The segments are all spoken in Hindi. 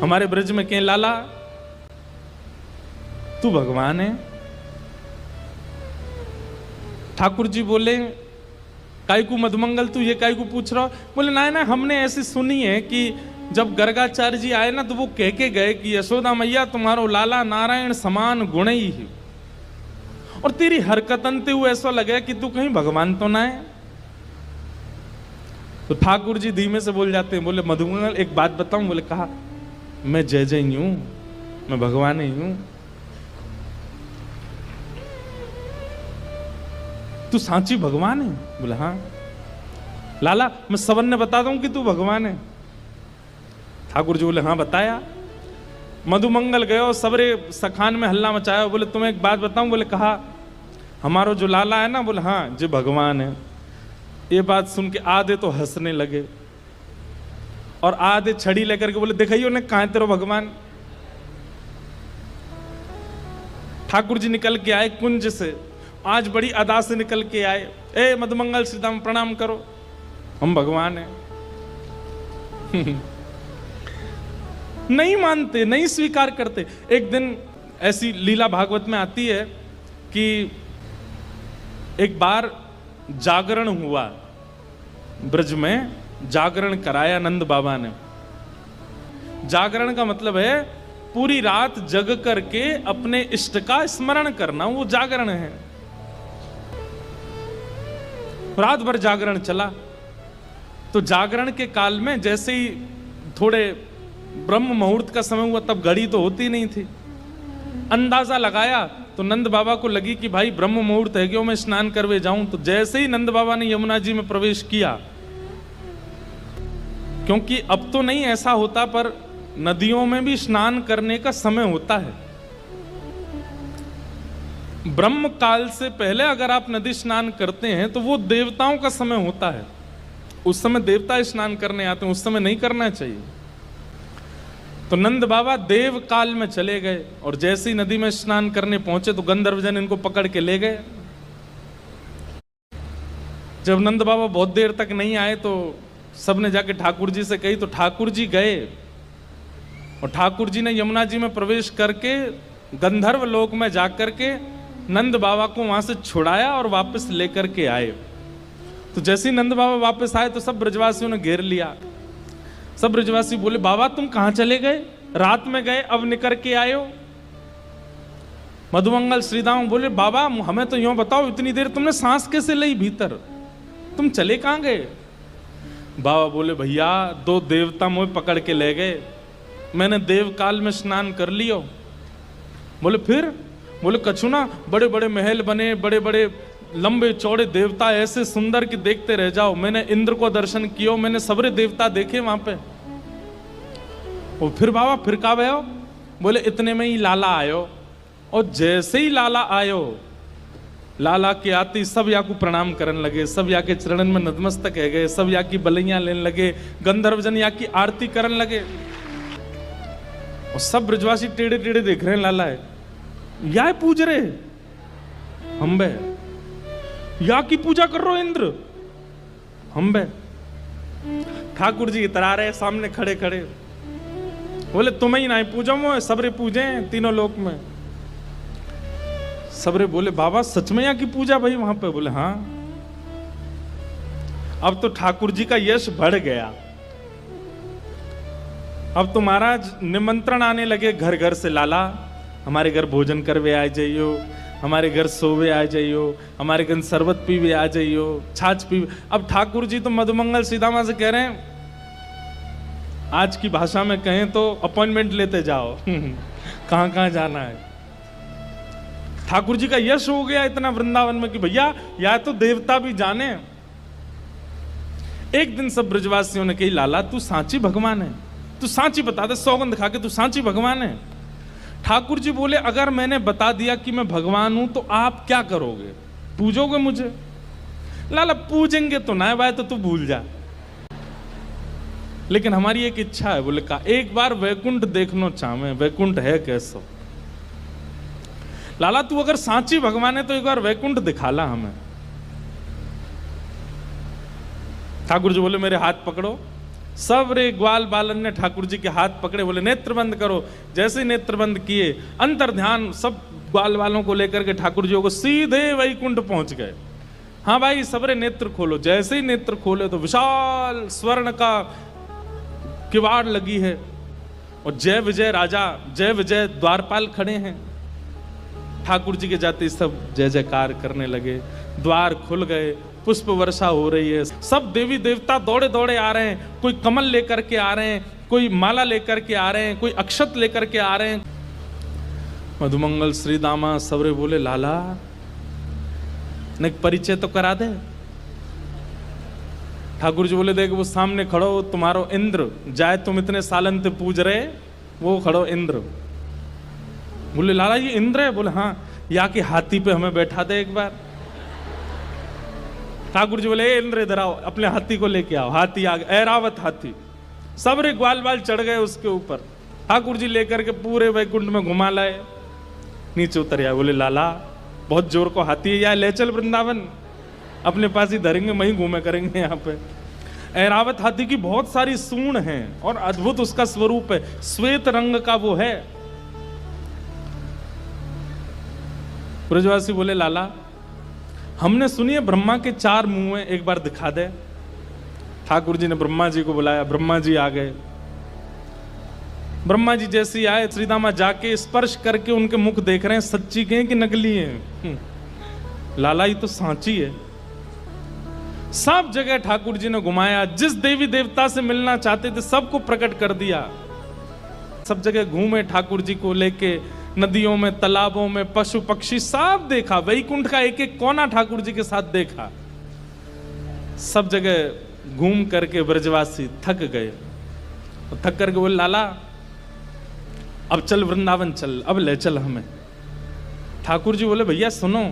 हमारे ब्रज में कहें लाला तू भगवान है। ठाकुर जी बोले काय को मधुमंगल तू ये काय को पूछ रहा हो? बोले ना ना, हमने ऐसी सुनी है कि जब गर्गाचार्य जी आए ना तो वो कह के गए कि यशोदा मैया तुम्हारो लाला नारायण समान गुण ही है, और तेरी हरकतन ते हुए ऐसा लगे कि तू कहीं भगवान तो ना है। तो ठाकुर जी धीमे से बोल जाते हैं, बोले मधुमंगल एक बात बताऊं? बोले कहा, मैं जय जय ही हूं, मैं भगवान ही हूं। तू सांची भगवान है? बोले हाँ। लाला मैं सबन ने बता दूं कि तू भगवान है? ठाकुर जी बोले हाँ बताया। मधुमंगल गए और सबरे सखान में हल्ला मचाया। बोले तुम्हें एक बात बताऊं? बोले कहा, हमारो जो लाला है ना, बोले हाँ जो भगवान है। ये बात सुन के आधे तो हंसने लगे और आधे छड़ी लेकर के बोले दिखाइयो ने कहां तेरो भगवान। ठाकुर जी निकल के आए कुंज से, आज बड़ी अदा से निकल के आए। ए मधुमंगल श्रीदाम प्रणाम करो, हम भगवान हैं। नहीं मानते, नहीं स्वीकार करते। एक दिन ऐसी लीला भागवत में आती है कि एक बार जागरण हुआ, ब्रज में जागरण कराया नंद बाबा ने। जागरण का मतलब है पूरी रात जग करके अपने इष्ट का स्मरण करना, वो जागरण है। रात भर जागरण चला। तो जागरण के काल में जैसे ही थोड़े ब्रह्म मुहूर्त का समय हुआ, तब घड़ी तो होती नहीं थी, अंदाजा लगाया तो नंद बाबा को लगी कि भाई ब्रह्म मुहूर्त है, क्यों मैं स्नान करवे जाऊं। तो जैसे ही नंद बाबा ने यमुना जी में प्रवेश किया, क्योंकि अब तो नहीं ऐसा होता पर नदियों में भी स्नान करने का समय होता है। ब्रह्म काल से पहले अगर आप नदी स्नान करते हैं तो वो देवताओं का समय होता है, उस समय देवता स्नान करने आते हैं, उस समय नहीं करना चाहिए। तो नंद बाबा देव काल में चले गए और जैसे ही नदी में स्नान करने पहुंचे तो गंधर्वजन इनको पकड़ के ले गए। जब नंद बाबा बहुत देर तक नहीं आए तो सबने जाके ठाकुर जी से कही। तो ठाकुर जी गए और ठाकुर जी ने यमुना जी में प्रवेश करके गंधर्व लोक में जाकर के नंद बाबा को वहां से छुड़ाया और वापस लेकर के आए। तो जैसे ही नंद बाबा वापस आए तो सब ब्रजवासियों ने घेर लिया। सब ब्रजवासी बोले बाबा तुम कहां चले गए, रात में गए अब निकल के आए हो। मधुमंगल श्रीदाम बोले बाबा हमें तो यूं बताओ, इतनी देर तुमने सांस कैसे ली भीतर, तुम चले कहां गए? बाबा बोले भैया दो देवता मुझे पकड़ के ले गए, मैंने देव काल में स्नान कर लियो। बोले फिर? बोले कछु ना, बड़े बड़े महल बने, बड़े बड़े लंबे चौड़े देवता ऐसे सुंदर कि देखते रह जाओ। मैंने इंद्र को दर्शन किया, मैंने सबरे देवता देखे वहां पे। और फिर बाबा फिर का भयो? बोले इतने में ही लाला आयो, और जैसे ही लाला आयो, लाला के आते सब या को प्रणाम करने लगे, सब या के चरणन में नतमस्तक है गए, सब या की बलैया लेने लगे, गंधर्वजन या की आरती करने लगे। और सब ब्रजवासी टेढ़े टेढ़े देख रहे हैं, लाला है या पूज रहे हम बे, या की पूजा कर रहे हो इंद्र हम बे। ठाकुर जी इतरा रहे सामने खड़े खड़े, बोले तुम्हें ही ना पूजो, वो सबरे पूजे तीनों लोक में। सबरे बोले बाबा सच में यहाँ की पूजा भाई वहां पे? बोले हाँ। अब तो ठाकुर जी का यश बढ़ गया। अब तो महाराज निमंत्रण आने लगे घर घर से, लाला हमारे घर भोजन करवे आ जाइयो, हमारे घर सोवे आ जाइयो, हमारे घर शरबत पीवे आ जाइयो, छाछ पीवे। अब ठाकुर जी तो मधुमंगल श्रीदामा से कह रहे हैं, आज की भाषा में कहें तो अपॉइंटमेंट लेते जाओ कहां कहां जाना है। ठाकुर जी का यश हो गया इतना वृंदावन में कि भैया या तो देवता भी जाने। एक दिन सब ब्रजवासियों ने कही लाला तू सांची भगवान है, तू सांची बता दे, सौगंध खा के तू सांची भगवान है। ठाकुर जी बोले अगर मैंने बता दिया कि मैं भगवान हूं तो आप क्या करोगे, पूजोगे मुझे? लाला पूजेंगे तो ना भाई, तो तू भूल जा, लेकिन हमारी एक इच्छा है। बोले का एक बार वैकुंठ देखना चाहे, वैकुंठ है कैसो? लाला तू अगर सांची भगवान है तो एक बार वैकुंठ दिखाला हमें। ठाकुर जी बोले मेरे हाथ पकड़ो, सब रे ग्वाल बालन ने ठाकुर जी के हाथ पकड़े, बोले नेत्र बंद करो। जैसे नेत्र बंद किए, अंतर ध्यान सब ग्वाल वालों को लेकर के ठाकुर जी को सीधे वैकुंठ पहुंच गए। हाँ भाई सबरे नेत्र खोलो। जैसे ही नेत्र खोले तो विशाल स्वर्ण का किवाड़ लगी है और जय विजय राजा, जय विजय द्वारपाल खड़े हैं। ठाकुर जी के जाते सब जय जयकार करने लगे, द्वार खुल गए, पुष्प वर्षा हो रही है, सब देवी देवता दौड़े दौड़े आ रहे हैं। कोई कमल लेकर के आ रहे हैं, कोई माला लेकर के आ रहे हैं, कोई अक्षत लेकर के आ रहे हैं। मधुमंगल श्री दामा सबरे बोले लाला ने परिचय तो करा दे। ठाकुर जी बोले देख वो सामने खड़ो तुम्हारो इंद्र, जाए तुम इतने सालन ते पूज रहे, वो खड़ो इंद्र। बोले लाला ये इंद्र है? बोले हाँ। या कि हाथी पे हमें बैठा दे एक बार। ठाकुर जी बोले इंद्र इधर आओ, अपने हाथी को लेके आओ। हाथी आ गया, ऐरावत हाथी, सब रे ग्वाल बाल चढ़ गए उसके ऊपर। ठाकुर जी लेकर के पूरे वैकुंठ में घुमा लाए, नीचे उतर आए। बोले लाला बहुत जोर को हाथी है, या ले चल वृंदावन, अपने पास ही धरेंगे, वहीं घूमे करेंगे। यहाँ पे ऐरावत हाथी की बहुत सारी सूंड हैं और अद्भुत उसका स्वरूप है, श्वेत रंग का वो है। ब्रजवासी बोले लाला हमने सुनी है ब्रह्मा के 4 मुंह हैं, एक बार दिखा दे। ठाकुर जी ने ब्रह्मा जी को बुलाया, ब्रह्मा जी आ गए। ब्रह्मा जी जैसे आए, श्रीदामा जाके स्पर्श करके उनके मुख देख रहे हैं, सच्ची के हैं कि नकली हैं। लाला ये तो सांची है। सब जगह ठाकुर जी ने घुमाया, जिस देवी देवता से मिलना चाहते थे सबको प्रकट कर दिया। सब जगह घूमे ठाकुर जी को लेके, नदियों में, तालाबों में, पशु पक्षी सब देखा। वैकुंठ का एक एक कोना ठाकुर जी के साथ देखा। सब जगह घूम करके ब्रजवासी थक गए। थक करके बोले लाला अब चल वृंदावन चल, अब ले चल हमें। ठाकुर जी बोले भैया सुनो,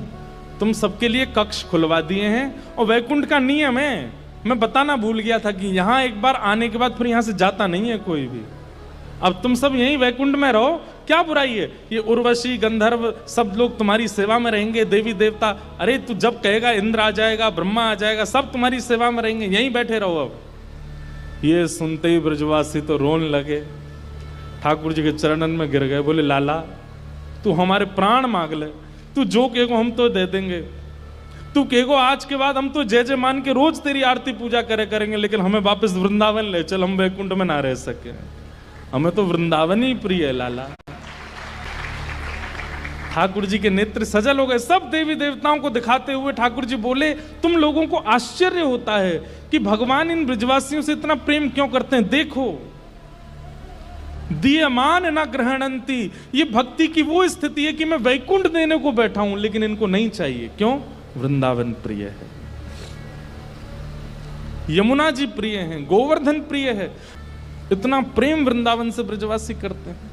तुम सबके लिए कक्ष खुलवा दिए हैं और वैकुंठ का नियम है, मैं बताना भूल गया था कि यहाँ एक बार आने के बाद फिर यहाँ से जाता नहीं है कोई भी। अब तुम सब यहीं वैकुंठ में रहो, क्या बुराई है? ये उर्वशी गंधर्व सब लोग तुम्हारी सेवा में रहेंगे, देवी देवता। अरे तू जब कहेगा इंद्र आ जाएगा, ब्रह्मा आ जाएगा, सब तुम्हारी सेवा में रहेंगे, यहीं बैठे रहो। अब ये सुनते ही ब्रजवासी तो रोने लगे, ठाकुर जी के चरणन में गिर गए। बोले लाला तू हमारे प्राण मांग ले, तू जो कहेगो हम तो दे देंगे। तू कहेगो आज के बाद हम तो जय जय मान के रोज तेरी आरती पूजा करेंगे, लेकिन हमें वापस वृंदावन ले चल, हम वैकुंठ में ना रह सके। हमें तो वृंदावन ही प्रिय है लाला। ठाकुर जी के नेत्र सजल हो गए। सब देवी देवताओं को दिखाते हुए ठाकुर जी बोले तुम लोगों को आश्चर्य होता है कि भगवान इन ब्रजवासियों से इतना प्रेम क्यों करते हैं। देखो दीयमान न ग्रहणंती, ये भक्ति की वो स्थिति है कि मैं वैकुंठ देने को बैठा हूं लेकिन इनको नहीं चाहिए। क्यों? वृंदावन प्रिय है, यमुना जी प्रिय हैं, गोवर्धन प्रिय है। इतना प्रेम वृंदावन से ब्रजवासी करते हैं।